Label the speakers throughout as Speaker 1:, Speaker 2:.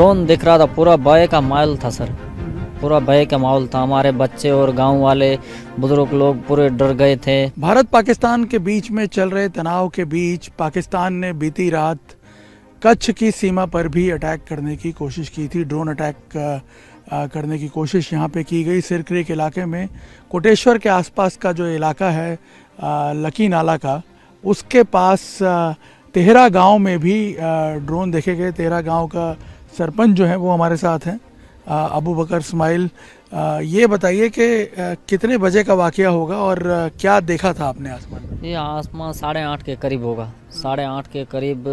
Speaker 1: Drone दिख रहा था, पूरा भय का माहौल था सर, पूरा भय का माहौल था। हमारे बच्चे और गांव वाले बुजुर्ग लोग पूरे डर गए थे।
Speaker 2: भारत पाकिस्तान के बीच में चल रहे तनाव के बीच पाकिस्तान ने बीती रात कच्छ की सीमा पर भी अटैक करने की कोशिश की थी। ड्रोन अटैक करने की कोशिश यहाँ पे की गई सिर क्रीक इलाके में। कोटेश्वर के आसपास का जो इलाका है लकी नाला का, उसके पास तेहरा गांव में भी ड्रोन देखे गए। तेहरा गांव का सरपंच जो है वो हमारे साथ हैं, अबू बकर इस्माइल। ये बताइए कि कितने बजे का वाकया होगा और क्या देखा था आपने आसमान में?
Speaker 1: ये आसमान 8:30 के करीब होगा, 8:30 के करीब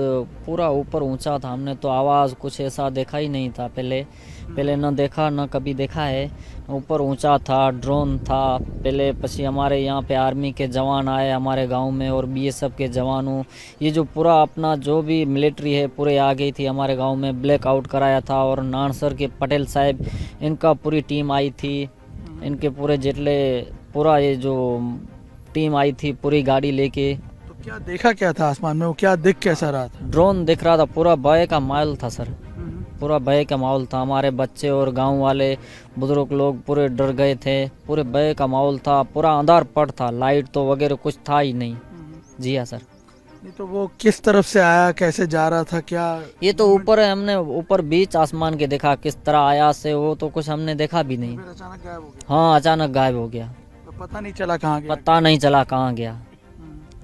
Speaker 1: पूरा ऊपर ऊंचा था। हमने तो आवाज़ कुछ ऐसा देखा ही नहीं था, पहले न देखा न कभी देखा है। ऊपर ऊंचा था, ड्रोन था पहले। पछी हमारे यहाँ पे आर्मी के जवान आए हमारे गांव में और बीएसएफ के जवानों, ये जो पूरा अपना जो भी मिलिट्री है पूरे आ गई थी हमारे गांव में। ब्लैकआउट कराया था और नानसर के पटेल साहब, इनका पूरी टीम आई थी, इनके पूरे जितले पूरा ये जो टीम आई थी पूरी गाड़ी लेके।
Speaker 2: तो क्या देखा क्या था आसमान में, वो क्या दिख कैसा रहा था?
Speaker 1: ड्रोन दिख रहा था, पूरा भय का माहौल था सर, पूरा भय का माहौल था। हमारे बच्चे और गांव वाले बुजुर्ग लोग पूरे डर गए थे, पूरे भय का माहौल था। पूरा अंधार पड़ था, लाइट तो वगैरह कुछ था ही नहीं। जी हाँ सर।
Speaker 2: नहीं तो वो किस तरफ से आया, कैसे जा रहा था, क्या?
Speaker 1: ये तो ऊपर है, हमने ऊपर बीच आसमान के देखा, किस तरह आया से वो तो कुछ हमने देखा भी नहीं।
Speaker 2: फिर अचानक गायब हो गया?
Speaker 1: हाँ अचानक गायब हो गया,
Speaker 2: तो पता नहीं चला कहाँ गया?
Speaker 1: पता नहीं चला कहाँ गया।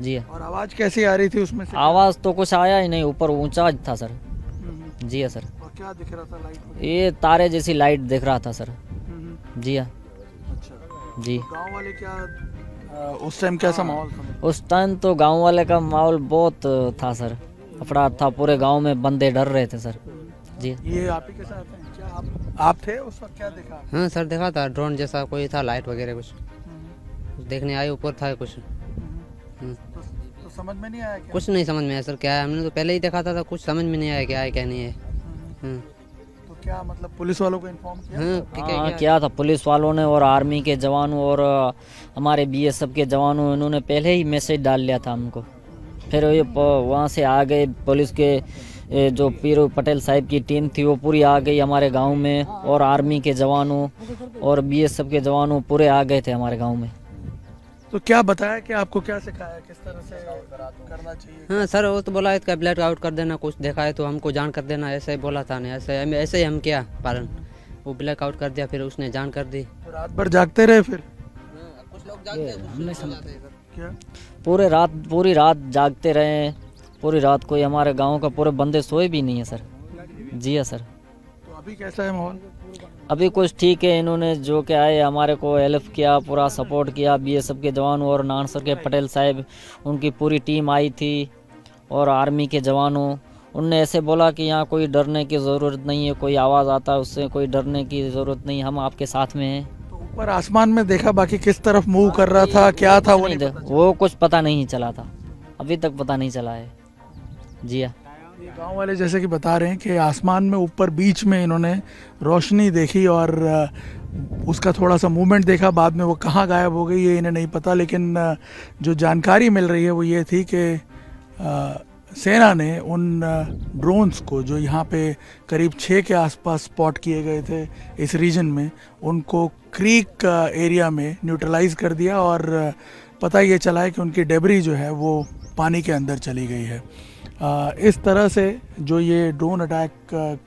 Speaker 1: जी हाँ।
Speaker 2: और आवाज कैसी आ रही थी उसमें से?
Speaker 1: आवाज़ तो कुछ आया ही नहीं, ऊपर ऊंचा था सर। जी हाँ सर।
Speaker 2: और क्या दिख रहा था लाइट में?
Speaker 1: ये तारे जैसी लाइट दिख रहा था सर। जी हाँ।
Speaker 2: अच्छा।
Speaker 1: जी।
Speaker 2: गांव वाले क्या उस टाइम कैसा माहौल था?
Speaker 1: उस टाइम तो गांव वाले का माहौल बहुत था सर, अफड़ा था। पूरे गांव में बंदे डर रहे थे सर। जी।
Speaker 2: ये आप ही के साथ हैं क्या? आप थे उस वक्त, क्या देखा?
Speaker 3: हाँ सर, देखा था ड्रोन जैसा कोई था, लाइट वगैरह कुछ देखने आए, ऊपर था कुछ।
Speaker 2: तो समझ में नहीं आया क्या?
Speaker 3: कुछ नहीं समझ में आया सर, क्या है, हमने तो पहले ही देखा था, कुछ समझ में नहीं आया क्या है क्या नहीं है।
Speaker 2: तो क्या मतलब पुलिस वालों को इन्फॉर्म किया?
Speaker 1: हाँ किया था पुलिस वालों ने और आर्मी के जवानों और हमारे बीएसएफ के जवानों, इन्होंने पहले ही मैसेज डाल लिया था हमको। फिर ये वहाँ से आ गए पुलिस के जो पीरू पटेल साहब की टीम थी वो पूरी आ गई हमारे गांव में, और आर्मी के जवानों और बीएसएफ के जवानों पूरे आ गए थे हमारे गांव में।
Speaker 2: तो क्या बताया कि आपको क्या सिखाया, किस तरह से करना चाहिए?
Speaker 3: हाँ सर, वो तो बोला इसका ब्लैक आउट कर देना, कुछ देखा है तो हमको जान कर देना, ऐसे ही बोला था। नहीं ऐसे ही हम किया पालन, वो ब्लैक आउट कर दिया, फिर उसने जान कर दी।
Speaker 2: तो रात भर जागते रहे फिर?
Speaker 3: कुछ लोग जागते
Speaker 2: क्या?
Speaker 1: पूरी रात जागते रहे, पूरी रात। कोई हमारे गांव का पूरे बंदे सोए भी नहीं है सर। जी हाँ सर।
Speaker 2: तो अभी कैसा है माहौल?
Speaker 1: अभी कुछ ठीक है, इन्होंने जो के आए हमारे को हेल्प किया, पूरा सपोर्ट किया। बीएसएफ के जवानों और नानसर के पटेल साहब, उनकी पूरी टीम आई थी और आर्मी के जवानों, उनने ऐसे बोला कि यहाँ कोई डरने की ज़रूरत नहीं है, कोई आवाज़ आता है उससे कोई डरने की ज़रूरत नहीं, हम आपके साथ में हैं।
Speaker 2: तो ऊपर आसमान में देखा, बाकी किस तरफ मूव कर रहा था, क्या था वो नहीं पता चला?
Speaker 1: वो कुछ पता नहीं चला था, अभी तक पता नहीं चला है। जी हाँ।
Speaker 2: ये गांव वाले जैसे कि बता रहे हैं कि आसमान में ऊपर बीच में इन्होंने रोशनी देखी और उसका थोड़ा सा मूवमेंट देखा। बाद में वो कहाँ गायब हो गई ये इन्हें नहीं पता, लेकिन जो जानकारी मिल रही है वो ये थी कि सेना ने उन ड्रोन्स को जो यहाँ पे करीब 6 के आसपास स्पॉट किए गए थे इस रीजन में, उनको क्रीक एरिया में न्यूट्रलाइज कर दिया और पता ये चला है कि उनकी डेबरी जो है वो पानी के अंदर चली गई है। इस तरह से जो ये ड्रोन अटैक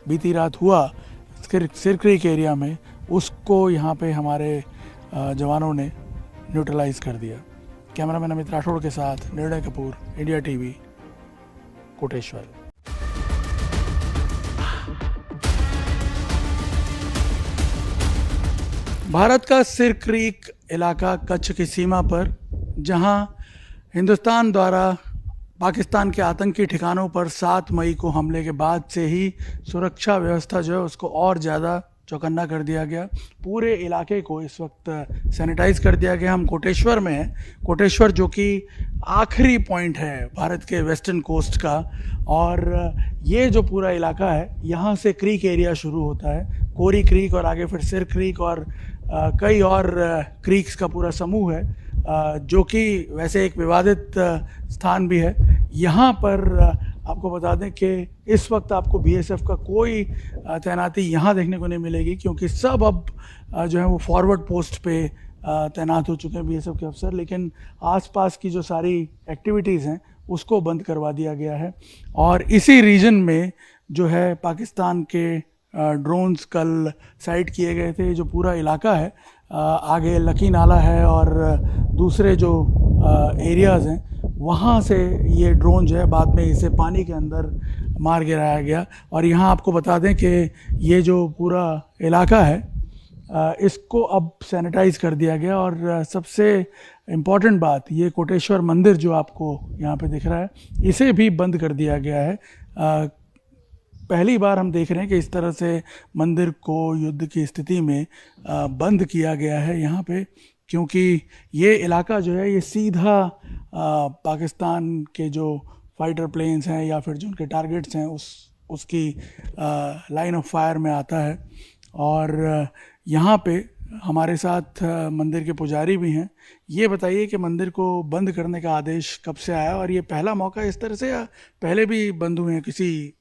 Speaker 2: बीती रात हुआ सिर क्रीक एरिया में, उसको यहाँ पे हमारे जवानों ने न्यूट्रलाइज कर दिया। कैमरामैन अमित राठौड़ के साथ निर्णय कपूर, इंडिया टीवी, कोटेश्वर। भारत का सिर क्रीक इलाका कच्छ की सीमा पर, जहां हिंदुस्तान द्वारा पाकिस्तान के आतंकी ठिकानों पर 7 मई को हमले के बाद से ही सुरक्षा व्यवस्था जो है उसको और ज़्यादा चौकन्ना कर दिया गया। पूरे इलाके को इस वक्त सैनिटाइज कर दिया गया। हम कोटेश्वर में हैं, कोटेश्वर जो कि आखिरी पॉइंट है भारत के वेस्टर्न कोस्ट का, और ये जो पूरा इलाका है यहाँ से क्रीक एरिया शुरू होता है, कोरी क्रीक और आगे फिर सिर क्रीक और कई और क्रीक्स का पूरा समूह है, जो कि वैसे एक विवादित स्थान भी है। यहाँ पर आपको बता दें कि इस वक्त आपको बीएसएफ का कोई तैनाती यहाँ देखने को नहीं मिलेगी, क्योंकि सब अब जो है वो फॉरवर्ड पोस्ट पे तैनात हो चुके हैं बीएसएफ के अफसर। लेकिन आसपास की जो सारी एक्टिविटीज़ हैं उसको बंद करवा दिया गया है। और इसी रीजन में जो है पाकिस्तान के ड्रोन्स कल साइट किए गए थे। जो पूरा इलाका है, आगे लकी नाला है और दूसरे जो एरियाज़ हैं वहाँ से ये ड्रोन जो है बाद में इसे पानी के अंदर मार गिराया गया। और यहाँ आपको बता दें कि ये जो पूरा इलाका है इसको अब सैनिटाइज कर दिया गया। और सबसे इम्पॉर्टेंट बात, ये कोटेश्वर मंदिर जो आपको यहाँ पे दिख रहा है इसे भी बंद कर दिया गया है। पहली बार हम देख रहे हैं कि इस तरह से मंदिर को युद्ध की स्थिति में बंद किया गया है यहाँ पे, क्योंकि ये इलाका जो है ये सीधा पाकिस्तान के जो फाइटर प्लेन्स हैं या फिर जो उनके टारगेट्स हैं उसकी लाइन ऑफ फायर में आता है। और यहाँ पे हमारे साथ मंदिर के पुजारी भी हैं। ये बताइए कि मंदिर को बंद करने का आदेश कब से आया, और ये पहला मौका इस तरह से या पहले भी बंद हुए हैं किसी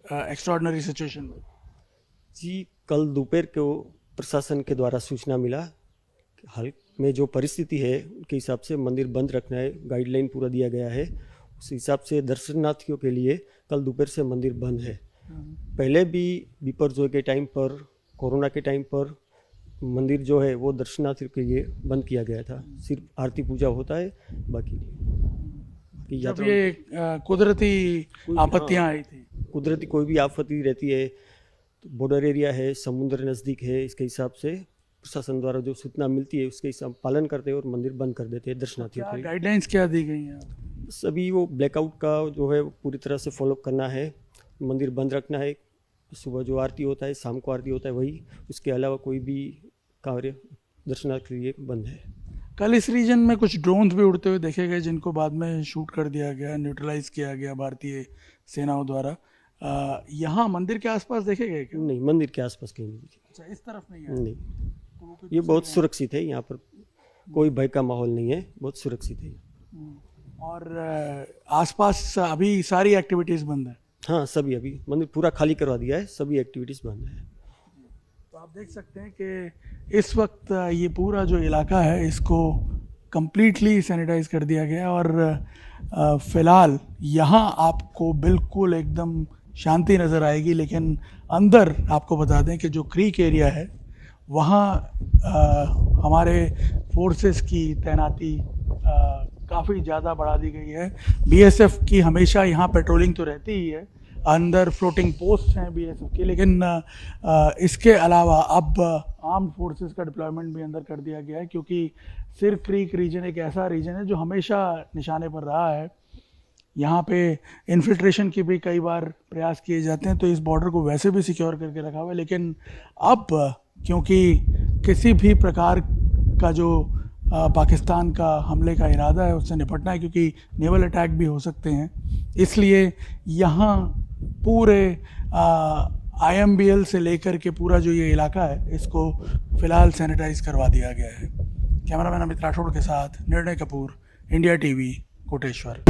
Speaker 2: एक्स्ट्राऑर्डिनरी सिचुएशन में?
Speaker 4: जी, कल दोपहर को प्रशासन के द्वारा सूचना मिला कि हाल में जो परिस्थिति है उनके हिसाब से मंदिर बंद रखना है, गाइडलाइन पूरा दिया गया है। उस हिसाब से दर्शनार्थियों के लिए कल दोपहर से मंदिर बंद है। पहले भी बिपरजॉय के टाइम पर, कोरोना के टाइम पर मंदिर जो है वो दर्शनार्थियों के लिए बंद किया गया था। सिर्फ आरती पूजा होता है, बाकी नहीं।
Speaker 2: जब ये कुदरती आपत्तियां आई थी,
Speaker 4: कुदरती कोई भी आफत रहती है तो बॉर्डर एरिया है, समुद्र नज़दीक है, इसके हिसाब से प्रशासन द्वारा जो सूचना मिलती है उसके हिसाब पालन करते हैं और मंदिर बंद कर देते हैं दर्शनार्थियों के लिए।
Speaker 2: गाइडलाइंस क्या दी गई हैं?
Speaker 4: सभी वो ब्लैकआउट का जो है पूरी तरह से फॉलो करना है, मंदिर बंद रखना है। सुबह जो आरती होता है, शाम को आरती होता है वही, उसके अलावा कोई भी कार्य दर्शनार्थियों के लिए बंद है।
Speaker 2: कल इस रीजन में कुछ ड्रोन्स भी उड़ते हुए देखे गए जिनको बाद में शूट कर दिया गया, न्यूट्रलाइज किया गया भारतीय सेनाओं द्वारा। यहाँ मंदिर के आसपास देखे गए क्या?
Speaker 4: नहीं, मंदिर के आसपास कहीं नहीं दिखे।
Speaker 2: अच्छा, इस तरफ नहीं है?
Speaker 4: नहीं, ये बहुत सुरक्षित है, यहाँ पर कोई भय का माहौल नहीं है, बहुत सुरक्षित है।
Speaker 2: और आसपास अभी सारी एक्टिविटीज़ बंद है?
Speaker 4: हाँ, सभी, अभी मंदिर पूरा खाली करवा दिया है, सभी एक्टिविटीज़ बंद है।
Speaker 2: तो आप देख सकते हैं कि इस वक्त ये पूरा जो इलाका है इसको कंप्लीटली सैनिटाइज कर दिया गया। और फ़िलहाल यहाँ आपको बिल्कुल एकदम शांति नज़र आएगी, लेकिन अंदर आपको बता दें कि जो क्रीक एरिया है वहाँ हमारे फोर्सेस की तैनाती काफ़ी ज़्यादा बढ़ा दी गई है। बीएसएफ की हमेशा यहाँ पेट्रोलिंग तो रहती ही है, अंदर फ्लोटिंग पोस्ट हैं बीएसएफ की, लेकिन इसके अलावा अब आर्म्ड फोर्सेस का डिप्लॉयमेंट भी अंदर कर दिया गया है, क्योंकि सिर क्रीक रीजन एक ऐसा रीजन है जो हमेशा निशाने पर रहा है। यहाँ पे इन्फिल्ट्रेशन के भी कई बार प्रयास किए जाते हैं, तो इस बॉर्डर को वैसे भी सिक्योर करके रखा हुआ है। लेकिन अब क्योंकि किसी भी प्रकार का जो पाकिस्तान का हमले का इरादा है उससे निपटना है, क्योंकि नेवल अटैक भी हो सकते हैं, इसलिए यहाँ पूरे IMBL से लेकर के पूरा जो ये इलाका है इसको फ़िलहाल सैनिटाइज करवा दिया गया है। कैमरामैन अमित राठौड़ के साथ निर्णय कपूर, इंडिया टीवी, कोटेश्वर।